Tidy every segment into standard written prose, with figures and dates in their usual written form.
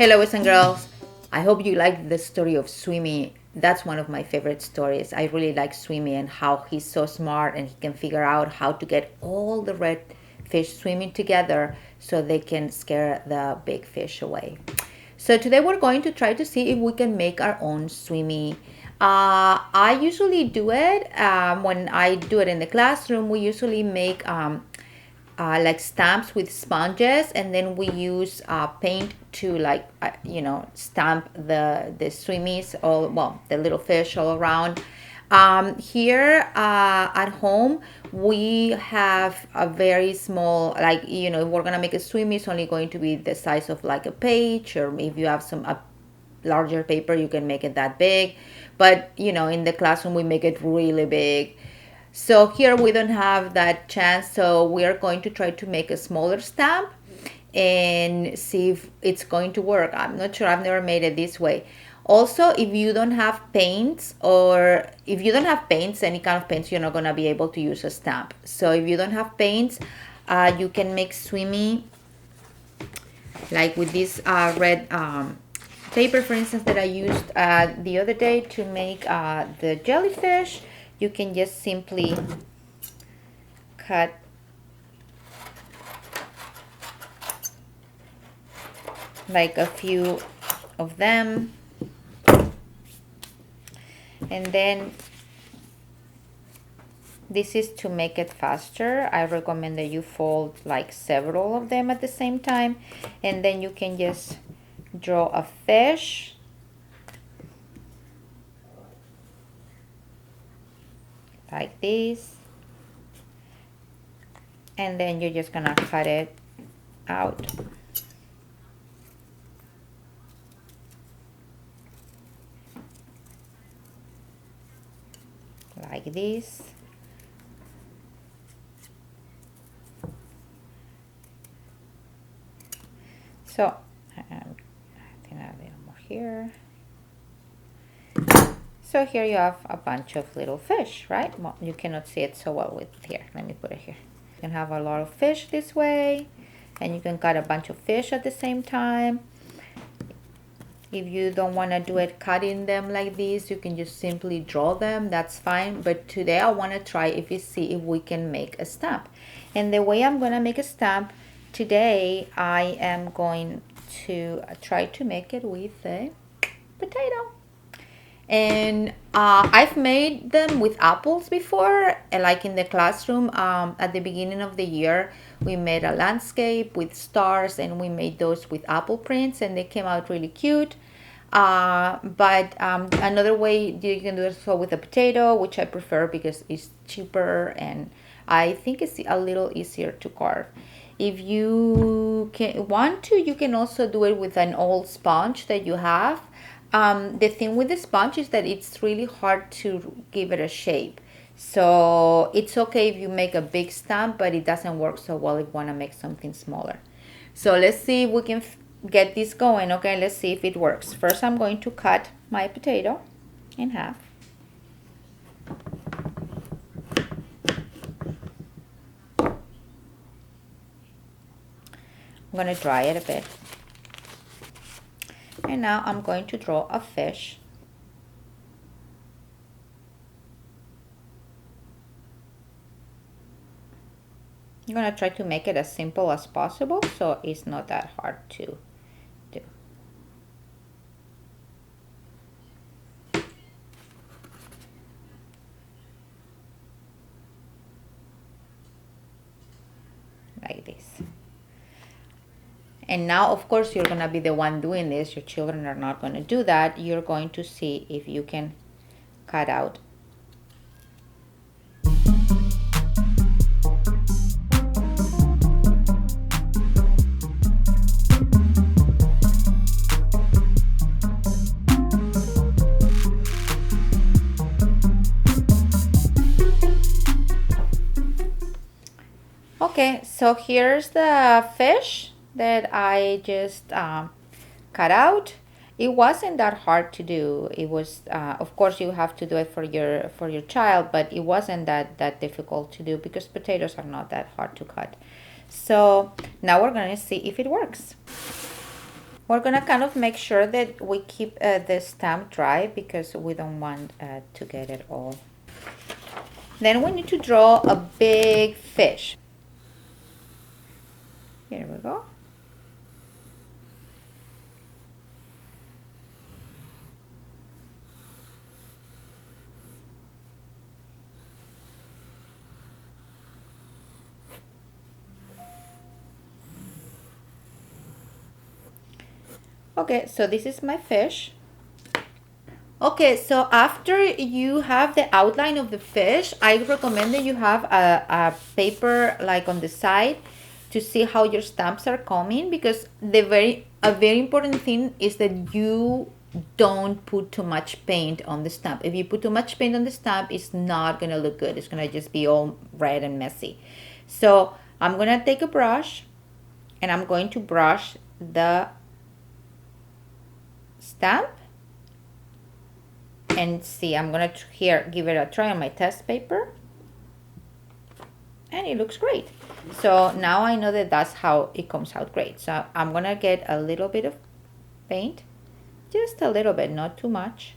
Hello, boys and girls. I hope you liked the story of Swimmy. That's one of my favorite stories. I really like Swimmy and how he's so smart and he can figure out how to get all the red fish swimming together so they can scare the big fish away. So today we're going to try to see if we can make our own Swimmy. I usually do it when I do it in the classroom. We usually make like stamps with sponges, and then we use paint to stamp the swimmies all, well, the little fish all around. Here at home we have a very small, if we're gonna make a swimmy, it's only going to be the size of like a page, or if you have some larger paper you can make it that big, but in the classroom we make it really big. So here we don't have that chance, so we are going to try to make a smaller stamp and see if it's going to work. I'm not sure, I've never made it this way. Also, if you don't have paints, or if you don't have paints, any kind of paints, you're not going to be able to use a stamp. So if you don't have paints, you can make Swimmy like with this red paper, for instance, that I used the other day to make the jellyfish. You can just simply cut like a few of them, and then this is to make it faster. I recommend that you fold like several of them at the same time, and then you can just draw a fish like this, and then you're just gonna cut it out like this. So I think I have a little more here. So here you have a bunch of little fish, right? Well, you cannot see it so well with here. Let me put it here. You can have a lot of fish this way, and you can cut a bunch of fish at the same time. If you don't want to do it cutting them like this, you can just simply draw them. That's fine. But today I want to try see if we can make a stamp. And the way I'm going to make a stamp today, I am going to try to make it with a potato. And I've made them with apples before, like in the classroom. At the beginning of the year, we made a landscape with stars, and we made those with apple prints, and they came out really cute. But another way you can do it so with a potato, which I prefer because it's cheaper and I think it's a little easier to carve. If you want to, you can also do it with an old sponge that you have. The thing with the sponge is that it's really hard to give it a shape. So it's okay if you make a big stamp, but it doesn't work so well if you want to make something smaller. So let's see if we can get this going. Okay, let's see if it works. First, I'm going to cut my potato in half. I'm going to dry it a bit. And now I'm going to draw a fish. I'm going to try to make it as simple as possible so it's not that hard to do. Like this. And now, of course, you're going to be the one doing this. Your children are not going to do that. You're going to see if you can cut out. Okay, so here's the fish that I just cut out. It wasn't that hard to do. It was, of course, you have to do it for your child, but it wasn't that difficult to do because potatoes are not that hard to cut. So now we're gonna see if it works. We're gonna kind of make sure that we keep the stamp dry because we don't want to get it all. Then we need to draw a big fish. Here we go. Okay, so this is my fish. Okay, so after you have the outline of the fish, I recommend that you have a paper like on the side to see how your stamps are coming, because a very important thing is that you don't put too much paint on the stamp. If you put too much paint on the stamp, it's not gonna look good. It's gonna just be all red and messy. So I'm gonna take a brush and I'm going to brush the stamp. And see, I'm gonna give it a try on my test paper, and it looks great. So now I know that that's how it comes out great. So I'm gonna get a little bit of paint, just a little bit, not too much,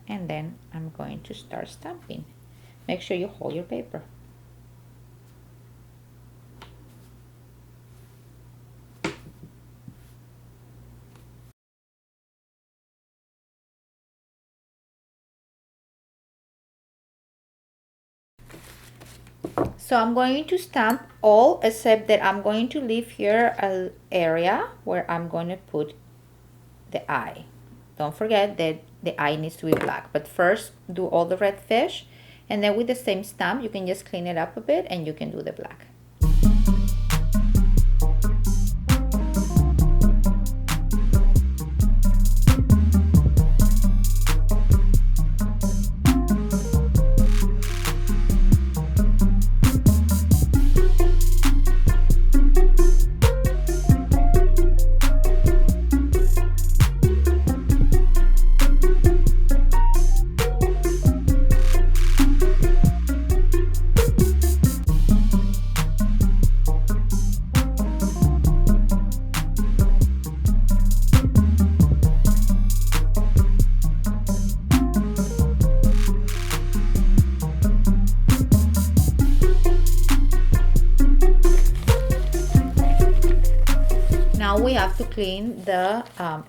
and then I'm going to start stamping. Make sure you hold your paper. So I'm going to stamp all, except that I'm going to leave here an area where I'm going to put the eye. Don't forget that the eye needs to be black. But first, do all the red fish, and then with the same stamp, you can just clean it up a bit and you can do the black. Now we have to clean the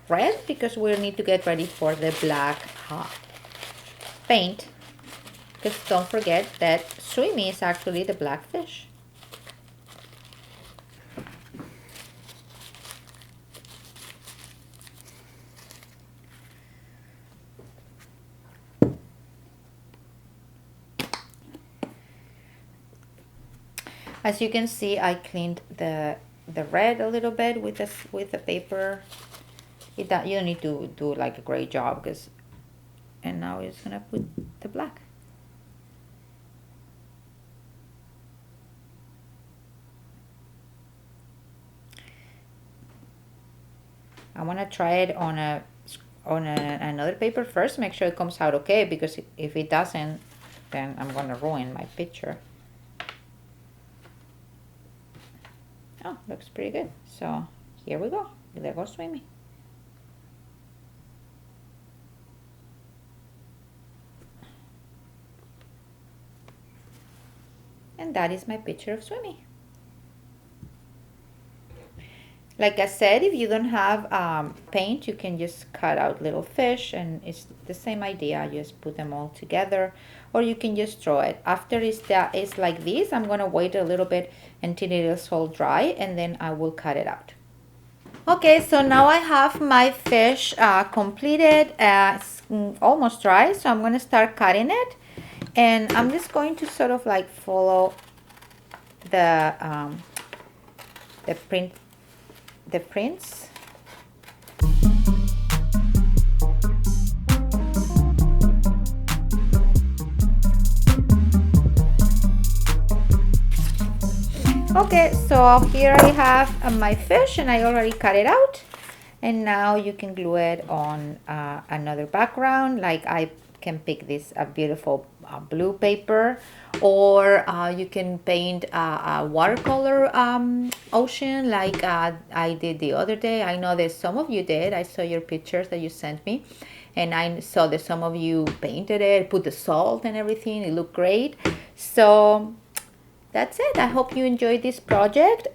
red, because we need to get ready for the black paint. Because don't forget that Swimmy is actually the black fish. As you can see, I cleaned the red a little bit with the paper. You don't need to do like a great job, and now we're just gonna put the black. I want to try it on another paper first, make sure it comes out okay, because if it doesn't, then I'm gonna ruin my picture. Oh, looks pretty good. So here we go. There goes Swimmy. And that is my picture of Swimmy. Like I said, if you don't have paint, you can just cut out little fish, and it's the same idea. Just put them all together, or you can just draw it. After it's like this, I'm gonna wait a little bit until it is all dry, and then I will cut it out. Okay, so now I have my fish completed. It's almost dry, so I'm gonna start cutting it, and I'm just going to sort of like follow the prints. Okay, so here I have my fish, and I already cut it out, and now you can glue it on another background. Like I can pick this beautiful blue paper, or you can paint a watercolor ocean like I did the other day. I know that some of you did. I saw your pictures that you sent me, and I saw that some of you painted it, put the salt and everything. It looked great. So that's it. I hope you enjoyed this project.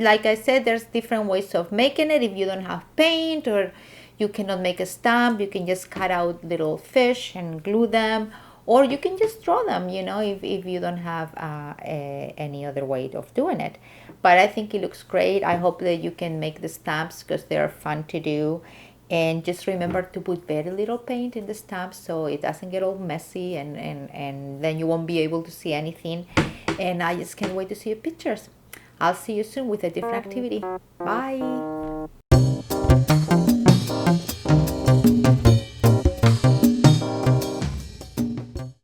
Like I said, there's different ways of making it. If you don't have paint or you cannot make a stamp, you can just cut out little fish and glue them, or you can just draw them, if you don't have any other way of doing it. But I think it looks great. I hope that you can make the stamps because they're fun to do. And just remember to put very little paint in the stamps so it doesn't get all messy, and then you won't be able to see anything. And I just can't wait to see your pictures. I'll see you soon with a different activity. Bye.